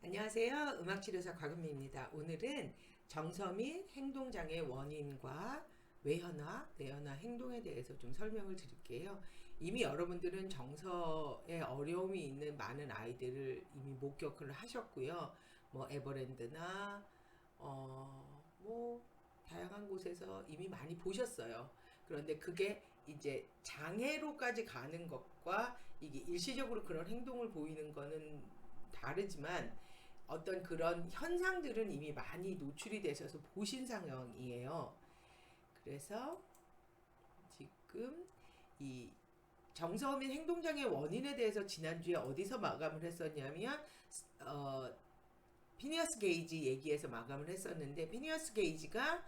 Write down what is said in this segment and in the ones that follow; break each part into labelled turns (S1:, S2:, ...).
S1: 안녕하세요. 음악치료사 곽은미입니다. 오늘은 정서 및 행동장애 원인과 외현화, 내현화 행동에 대해서 좀 설명을 드릴게요. 이미 여러분들은 정서에 어려움이 있는 많은 아이들을 이미 목격을 하셨고요. 뭐 에버랜드나 뭐 다양한 곳에서 이미 많이 보셨어요. 그런데 그게 이제 장애로까지 가는 것과 이게 일시적으로 그런 행동을 보이는 거는 다르지만 어떤 그런 현상들은 이미 많이 노출이 되셔서 보신 상황이에요. 그래서 지금 이 정서 및 행동장애 원인에 대해서 지난주에 어디서 마감을 했었냐면 어, 피니어스 게이지 얘기해서 마감을 했었는데, 피니어스 게이지가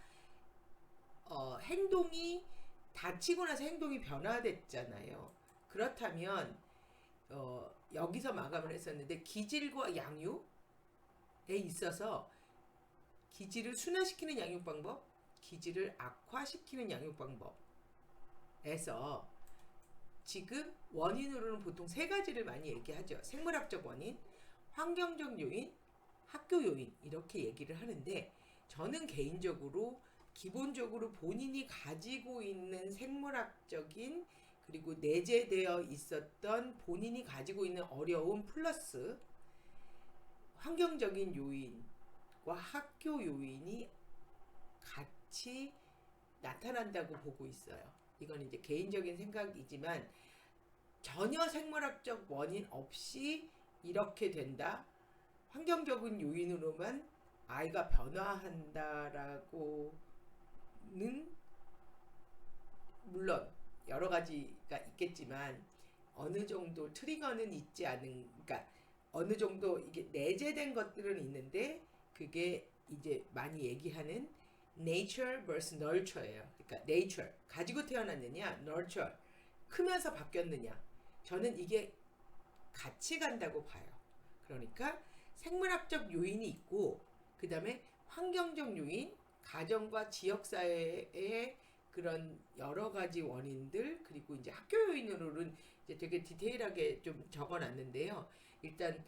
S1: 행동이 다치고 나서 행동이 변화됐잖아요. 그렇다면 여기서 마감을 했었는데, 기질과 양육에 있어서 기질을 순화시키는 양육 방법, 기질을 악화시키는 양육 방법에서 지금 원인으로는 보통 세 가지를 많이 얘기하죠. 생물학적 원인, 환경적 요인, 학교 요인, 이렇게 얘기를 하는데, 저는 개인적으로 기본적으로 본인이 가지고 있는 생물학적인, 그리고 내재되어 있었던 본인이 가지고 있는 어려움 플러스 환경적인 요인과 학교 요인이 같이 나타난다고 보고 있어요. 이건 이제 개인적인 생각이지만 전혀 생물학적 원인 없이 이렇게 된다, 환경적인 요인으로만 아이가 변화한다라고는, 물론 여러 가지가 있겠지만 어느 정도 트리거는 있지 않은, 그러니까 어느 정도 이게 내재된 것들은 있는데, 그게 이제 많이 얘기하는 nature vs nurture예요. 그러니까 nature 가지고 태어났느냐, nurture 크면서 바뀌었느냐. 저는 이게 같이 간다고 봐요. 그러니까 생물학적 요인이 있고, 그 다음에 환경적 요인, 가정과 지역사회의 그런 여러 가지 원인들, 그리고 이제 학교 요인으로는 이제 되게 디테일하게 좀 적어놨는데요. 일단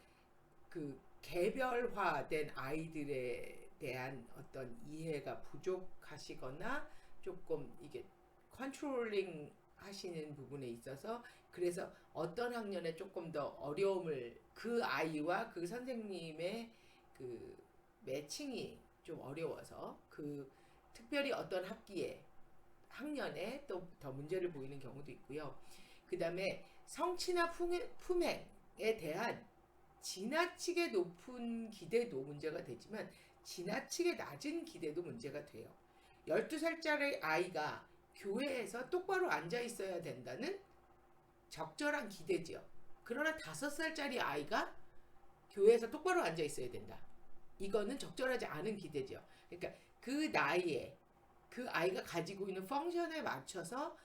S1: 그 개별화된 아이들에 대한 어떤 이해가 부족하시거나 조금 이게 컨트롤링 하시는 부분에 있어서, 그래서 어떤 학년에 조금 더 어려움을, 그 아이와 그 선생님의 그 매칭이 좀 어려워서 그 특별히 어떤 학년에 또 더 문제를 보이는 경우도 있고요. 그 다음에 성취나 품행에 대한 지나치게 높은 기대도 문제가 되지만 지나치게 낮은 기대도 문제가 돼요. 12살짜리 아이가 교회에서 똑바로 앉아 있어야 된다는 적절한 기대죠. 그러나 5살짜리 아이가 교회에서 똑바로 앉아 있어야 된다, 이거는 적절하지 않은 기대죠. 그러니까 그 나이에 그 아이가 가지고 있는 펑션에 맞춰서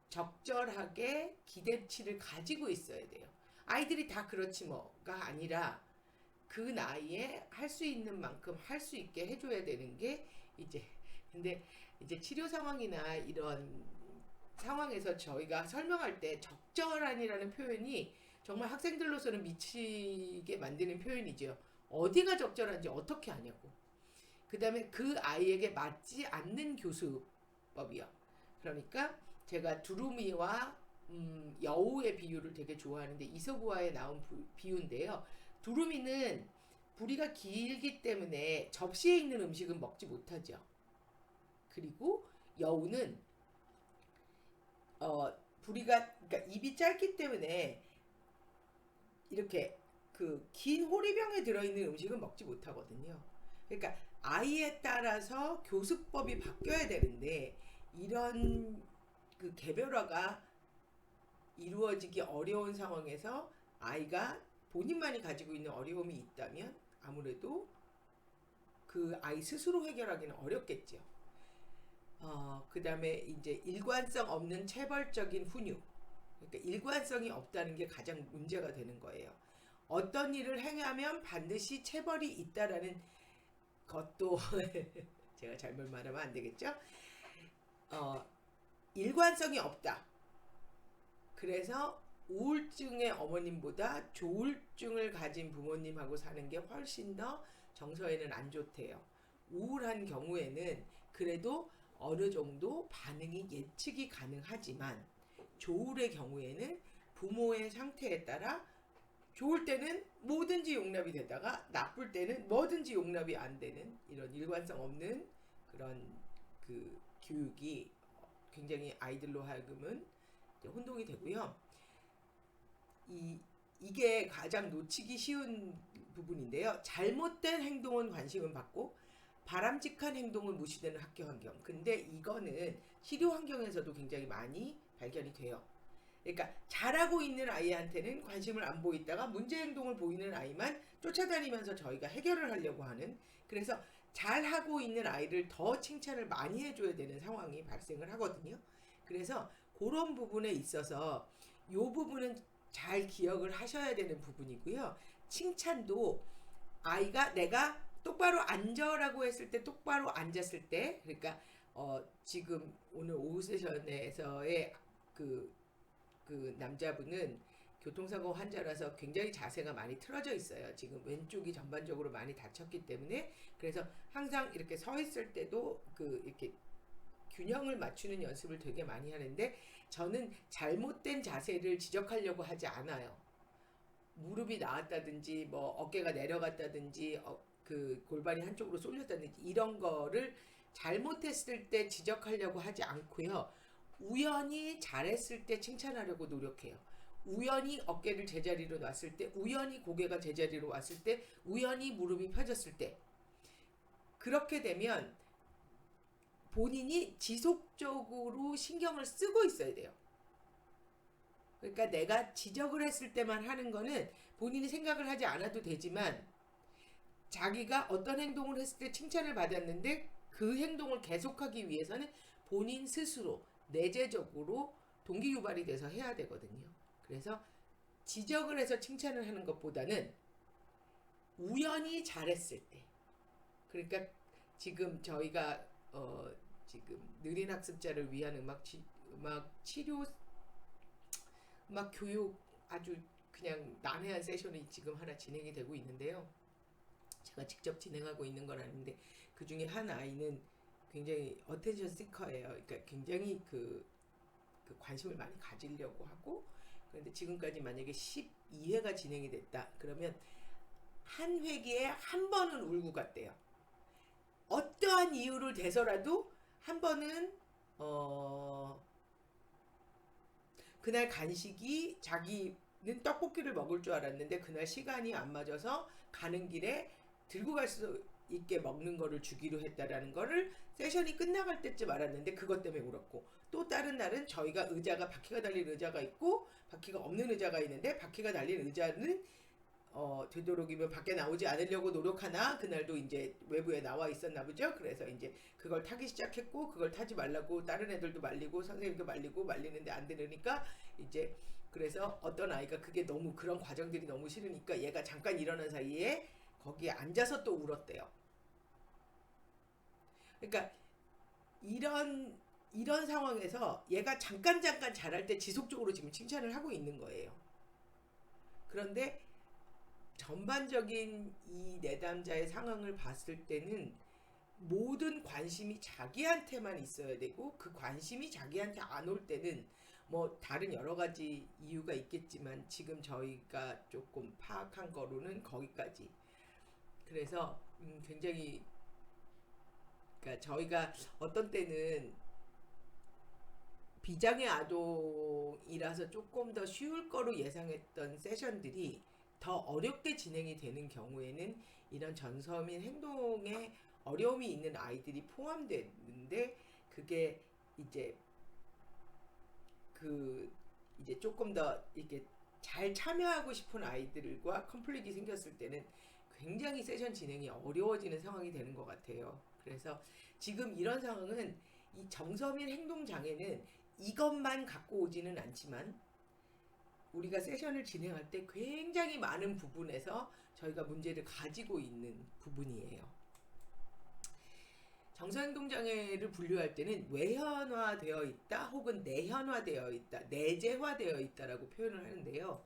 S1: 적절하게 기대치를 가지고 있어야 돼요. 아이들이 다 그렇지 뭐가 아니라 그 나이에 할 수 있는 만큼 할 수 있게 해줘야 되는 게 이제, 근데 이제 치료 상황이나 이런 상황에서 저희가 설명할 때 적절한이라는 표현이 정말 학생들로서는 미치게 만드는 표현이죠. 어디가 적절한지 어떻게 아냐고. 그 다음에 그 아이에게 맞지 않는 교수법이요. 그러니까 제가 두루미와 여우의 비유를 되게 좋아하는데, 이소부화에 나온 비유인데요. 두루미는 부리가 길기 때문에 접시에 있는 음식은 먹지 못하죠. 그리고 여우는 부리가, 그러니까 입이 짧기 때문에 이렇게 그 긴 호리병에 들어있는 음식은 먹지 못하거든요. 그러니까 아이에 따라서 교수법이 바뀌어야 되는데, 이런 그 개별화가 이루어지기 어려운 상황에서 아이가 본인만이 가지고 있는 어려움이 있다면 아무래도 그 아이 스스로 해결하기는 어렵겠죠. 그 다음에 이제 일관성 없는 체벌적인 훈육. 그러니까 일관성이 없다는 게 가장 문제가 되는 거예요. 어떤 일을 행하면 반드시 체벌이 있다라는 것도 제가 잘못 말하면 안 되겠죠? 어, 일관성이 없다. 그래서 우울증의 어머님보다 조울증을 가진 부모님하고 사는 게 훨씬 더 정서에는 안 좋대요. 우울한 경우에는 그래도 어느 정도 반응이 예측이 가능하지만 조울의 경우에는 부모의 상태에 따라 좋을 때는 뭐든지 용납이 되다가 나쁠 때는 뭐든지 용납이 안 되는 이런 일관성 없는 그런 그 교육이 굉장히 아이들로 하여금은 혼동이 되고요. 이게 가장 놓치기 쉬운 부분인데요. 잘못된 행동은 관심을 받고 바람직한 행동은 무시되는 학교 환경. 근데 이거는 치료 환경에서도 굉장히 많이 발견이 돼요. 그러니까 잘하고 있는 아이한테는 관심을 안 보이다가 문제 행동을 보이는 아이만 쫓아다니면서 저희가 해결을 하려고 하는, 그래서 잘하고 있는 아이를 더 칭찬을 많이 해줘야 되는 상황이 발생을 하거든요. 그래서 그런 부분에 있어서 이 부분은 잘 기억을 하셔야 되는 부분이고요. 칭찬도 아이가 내가 똑바로 앉아라고 했을 때 똑바로 앉았을 때, 그러니까 지금 오늘 오후 세션에서의 그 남자분은 교통사고 환자라서 굉장히 자세가 많이 틀어져 있어요. 지금 왼쪽이 전반적으로 많이 다쳤기 때문에. 그래서 항상 이렇게 서 있을 때도 이렇게 균형을 맞추는 연습을 되게 많이 하는데, 저는 잘못된 자세를 지적하려고 하지 않아요. 무릎이 나왔다든지 뭐 어깨가 내려갔다든지 그 골반이 한쪽으로 쏠렸다든지 이런 거를 잘못했을 때 지적하려고 하지 않고요. 우연히 잘했을 때 칭찬하려고 노력해요. 우연히 어깨를 제자리로 놨을 때, 우연히 고개가 제자리로 왔을 때, 우연히 무릎이 펴졌을 때, 그렇게 되면 본인이 지속적으로 신경을 쓰고 있어야 돼요. 그러니까 내가 지적을 했을 때만 하는 거는 본인이 생각을 하지 않아도 되지만, 자기가 어떤 행동을 했을 때 칭찬을 받았는데 그 행동을 계속하기 위해서는 본인 스스로 내재적으로 동기유발이 돼서 해야 되거든요. 그래서 지적을 해서 칭찬을 하는 것보다는 우연히 잘했을 때, 그러니까 지금 저희가 지금 느린 학습자를 위한 음악 치료, 음악 교육 아주 그냥 난해한 세션이 지금 하나 진행이 되고 있는데요. 제가 직접 진행하고 있는 건 아닌데 그 중에 한 아이는 굉장히 어텐션 시커예요. 그러니까 굉장히 그 관심을 많이 가지려고 하고, 그런데 지금까지 만약에 12회가 진행이 됐다 그러면 한 회기에 한 번은 울고 갔대요. 어떠한 이유를 대서라도 한 번은 그날 간식이, 자기는 떡볶이를 먹을 줄 알았는데 그날 시간이 안 맞아서 가는 길에 들고 갈 수 있게 먹는 거를 주기로 했다라는 거를 세션이 끝나갈 때쯤 알았는데 그것 때문에 울었고, 또 다른 날은 저희가 의자가 바퀴가 달린 의자가 있고 바퀴가 없는 의자가 있는데 바퀴가 달린 의자는 되도록이면 밖에 나오지 않으려고 노력하나 그날도 이제 외부에 나와 있었나 보죠. 그래서 이제 그걸 타기 시작했고, 그걸 타지 말라고 다른 애들도 말리고 선생님도 말리는데 안 되니까 이제, 그래서 어떤 아이가 그게 너무, 그런 과정들이 너무 싫으니까 얘가 잠깐 일어난 사이에 거기에 앉아서 또 울었대요. 그러니까 이런 상황에서 얘가 잠깐 잘할 때 지속적으로 지금 칭찬을 하고 있는 거예요. 그런데 전반적인 이 내담자의 상황을 봤을 때는 모든 관심이 자기한테만 있어야 되고, 그 관심이 자기한테 안 올 때는 뭐 다른 여러 가지 이유가 있겠지만 지금 저희가 조금 파악한 거로는 거기까지. 그래서 굉장히, 그러니까 저희가 어떤 때는 비장의 아동이라서 조금 더 쉬울 거로 예상했던 세션들이 더 어렵게 진행이 되는 경우에는 이런 전서민 행동에 어려움이 있는 아이들이 포함되는데, 그게 이제 이제 조금 더 이렇게 잘 참여하고 싶은 아이들과 컨플릭이 생겼을 때는 굉장히 세션 진행이 어려워지는 상황이 되는 것 같아요. 그래서 지금 이런 상황은, 이 정서민 행동 장애는 이것만 갖고 오지는 않지만 우리가 세션을 진행할 때 굉장히 많은 부분에서 저희가 문제를 가지고 있는 부분이에요. 정서행동장애를 분류할 때는 외현화되어 있다 혹은 내현화되어 있다, 내재화되어 있다라고 표현을 하는데요.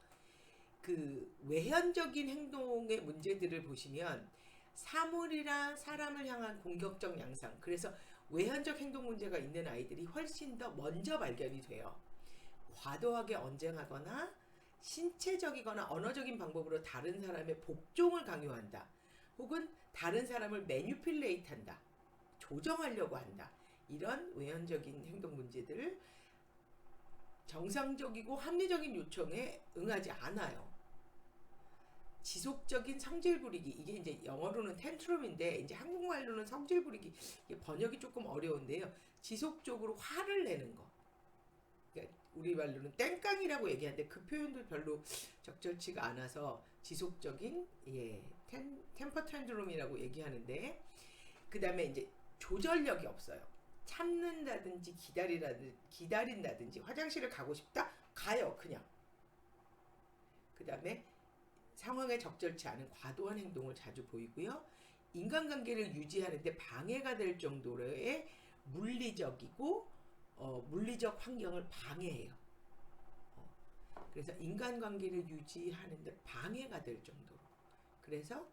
S1: 그 외현적인 행동의 문제들을 보시면 사물이나 사람을 향한 공격적 양상, 그래서 외현적 행동 문제가 있는 아이들이 훨씬 더 먼저 발견이 돼요. 과도하게 언쟁하거나 신체적이거나 언어적인 방법으로 다른 사람의 복종을 강요한다. 혹은 다른 사람을 매니플레이트한다. 조정하려고 한다. 이런 외현적인 행동 문제들을 정상적이고 합리적인 요청에 응하지 않아요. 지속적인 성질 부리기, 이게 이제 영어로는 텐트럼인데 이제 한국말로는 성질 부리기, 이게 번역이 조금 어려운데요. 지속적으로 화를 내는 거. 그러니까 우리 말로는 땡깡이라고 얘기하는데 그 표현도 별로 적절치가 않아서 지속적인 템퍼 텐트럼이라고 얘기하는데, 그 다음에 이제 조절력이 없어요. 참는다든지 기다린다든지 화장실을 가고 싶다? 가요 그냥. 그 다음에 상황에 적절치 않은 과도한 행동을 자주 보이고요. 인간관계를 유지하는데 방해가 될 정도로의 물리적이고 물리적 환경을 방해해요. 그래서 인간관계를 유지하는데 방해가 될 정도로. 그래서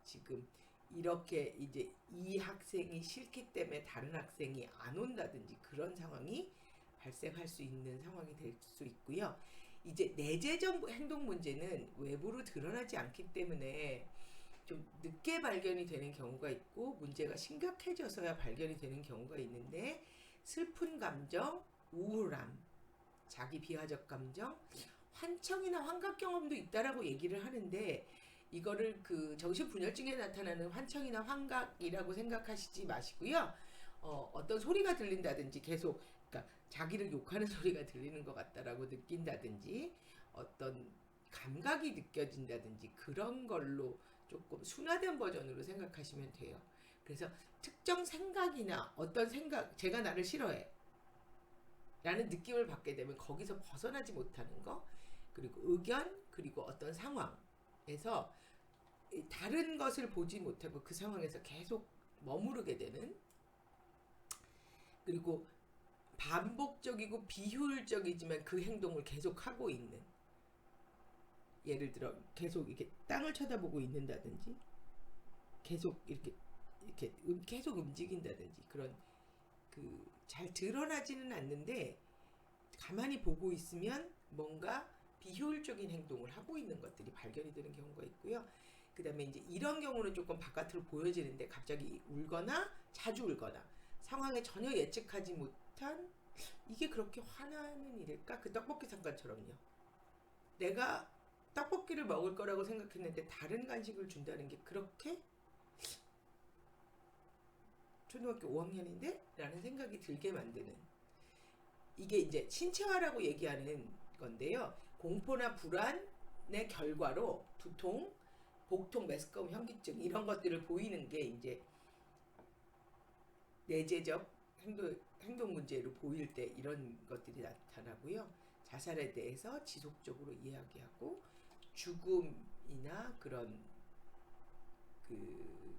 S1: 지금 이렇게 이제 이 학생이 싫기 때문에 다른 학생이 안 온다든지 그런 상황이 발생할 수 있는 상황이 될 수 있고요. 이제 내재적 행동 문제는 외부로 드러나지 않기 때문에 좀 늦게 발견이 되는 경우가 있고 문제가 심각해져서야 발견이 되는 경우가 있는데, 슬픈 감정, 우울함, 자기 비하적 감정, 환청이나 환각 경험도 있다라고 얘기를 하는데, 이거를 그 정신분열증에 나타나는 환청이나 환각이라고 생각하시지 마시고요. 어떤 소리가 들린다든지 계속, 그러니까 자기를 욕하는 소리가 들리는 것 같다라고 느낀다든지 어떤 감각이 느껴진다든지 그런 걸로 조금 순화된 버전으로 생각하시면 돼요. 그래서 특정 생각이나 어떤 생각, 제가 나를 싫어해 라는 느낌을 받게 되면 거기서 벗어나지 못하는 거, 그리고 의견, 그리고 어떤 상황에서 다른 것을 보지 못하고 그 상황에서 계속 머무르게 되는, 그리고 반복적이고 비효율적이지만 그 행동을 계속 하고 있는, 예를 들어 계속 이렇게 땅을 쳐다보고 있는다든지 계속 이렇게 계속 움직인다든지, 그런 그 잘 드러나지는 않는데 가만히 보고 있으면 뭔가 비효율적인 행동을 하고 있는 것들이 발견이 되는 경우가 있고요. 그 다음에 이제 이런 경우는 조금 바깥으로 보여지는데 갑자기 울거나 자주 울거나 상황에 전혀 예측하지 못한, 이게 그렇게 화나는 일일까? 그 떡볶이 사건처럼요. 내가 떡볶이를 먹을 거라고 생각했는데 다른 간식을 준다는 게 그렇게 초등학교 5학년인데? 라는 생각이 들게 만드는, 이게 이제 신체화라고 얘기하는 건데요. 공포나 불안의 결과로 두통, 복통, 메스꺼움, 현기증 이런 것들을 보이는 게 이제 내재적 행동 문제로 보일 때 이런 것들이 나타나고요. 자살에 대해서 지속적으로 이야기하고 죽음이나 그런 그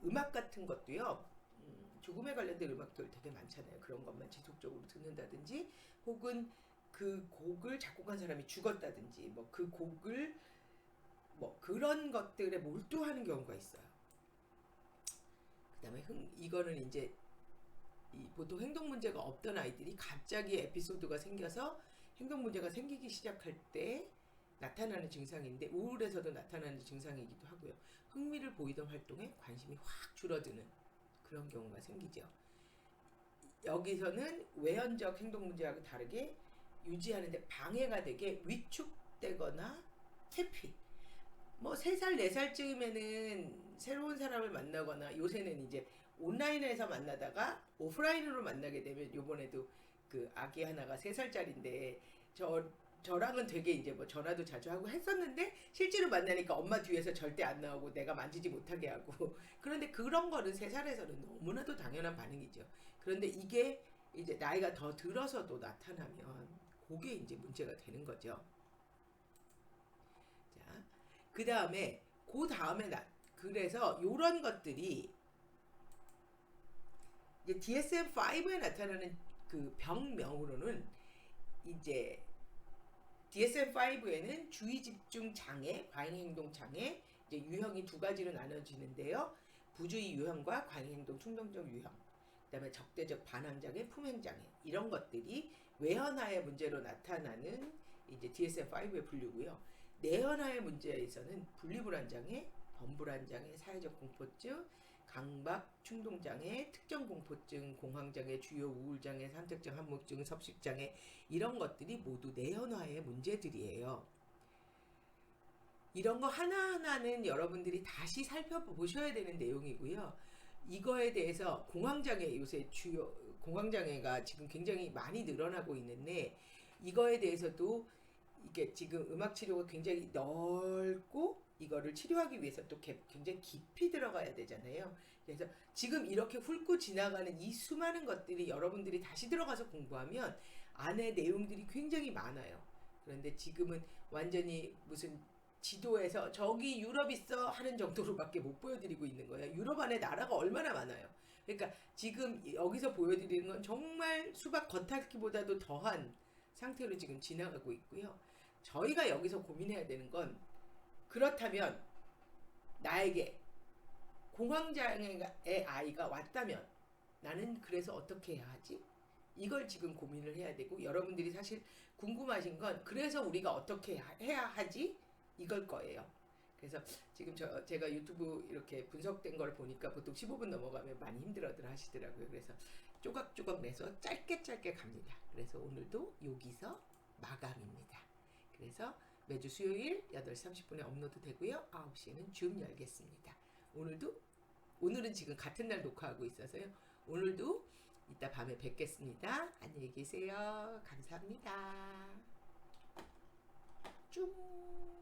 S1: 음악 같은 것도요. 죽음에 관련된 음악들 되게 많잖아요. 그런 것만 지속적으로 듣는다든지, 혹은 그 곡을 작곡한 사람이 죽었다든지, 뭐 그 곡을 뭐 그런 것들에 몰두하는 경우가 있어요. 그다음에 이거는 이제 보통 행동 문제가 없던 아이들이 갑자기 에피소드가 생겨서 행동 문제가 생기기 시작할 때 나타나는 증상인데, 우울에서도 나타나는 증상이기도 하고요. 흥미를 보이던 활동에 관심이 확 줄어드는 그런 경우가 생기죠. 여기서는 외현적 행동 문제하고 다르게 유지하는데 방해가 되게 위축되거나 회피. 뭐 3살, 4살쯤이면은 새로운 사람을 만나거나, 요새는 이제 온라인에서 만나다가 오프라인으로 만나게 되면, 요번에도 그 아기 하나가 3살짜리인데 저랑은 되게 이제 뭐 전화도 자주 하고 했었는데 실제로 만나니까 엄마 뒤에서 절대 안 나오고 내가 만지지 못하게 하고 그런데 그런 거는 3살에서는 너무나도 당연한 반응이죠. 그런데 이게 이제 나이가 더 들어서도 나타나면 그게 이제 문제가 되는 거죠. 자, 그 다음에 그래서 요런 것들이 이제 DSM-5에 나타나는 그 병명으로는 이제 DSM-5에는 주의 집중 장애, 과잉 행동 장애 이제 유형이 두 가지로 나눠지는데요. 부주의 유형과 과잉 행동 충동적 유형, 그다음에 적대적 반항 장애, 품행 장애 이런 것들이 외현화의 문제로 나타나는 이제 DSM-5에 분류고요. 내현화의 문제에서는 분리불안 장애, 범불안 장애, 사회적 공포증, 강박, 충동장애, 특정공포증, 공황장애, 주요 우울장애, 선택적 한목증, 섭식장애 이런 것들이 모두 내현화의 문제들이에요. 이런 거 하나하나는 여러분들이 다시 살펴보셔야 되는 내용이고요. 이거에 대해서 공황장애 요새 주요 공황장애가 지금 굉장히 많이 늘어나고 있는데 이거에 대해서도 이게 지금 음악 치료가 굉장히 넓고 이거를 치료하기 위해서 또 굉장히 깊이 들어가야 되잖아요. 그래서 지금 이렇게 훑고 지나가는 이 수많은 것들이 여러분들이 다시 들어가서 공부하면 안에 내용들이 굉장히 많아요. 그런데 지금은 완전히 무슨 지도에서 저기 유럽 있어 하는 정도로밖에 못 보여드리고 있는 거예요. 유럽 안에 나라가 얼마나 많아요. 그러니까 지금 여기서 보여드리는 건 정말 수박 겉핥기보다도 더한 상태로 지금 지나가고 있고요. 저희가 여기서 고민해야 되는 건 그렇다면 나에게 공황장애의 아이가 왔다면 나는 그래서 어떻게 해야 하지? 이걸 지금 고민을 해야 되고 여러분들이 사실 궁금하신 건 그래서 우리가 어떻게 해야 하지? 이걸 거예요. 그래서 지금 제가 유튜브 이렇게 분석된 걸 보니까 보통 15분 넘어가면 많이 힘들어들 하시더라고요. 그래서 조각조각 내서 짧게 갑니다. 그래서 오늘도 여기서 마감입니다. 그래서 매주 수요일 8시 30분에 업로드 되고요. 9시에는 줌 열겠습니다. 오늘은 지금 같은 날 녹화하고 있어서요. 오늘도 이따 밤에 뵙겠습니다. 안녕히 계세요. 감사합니다. 쭉.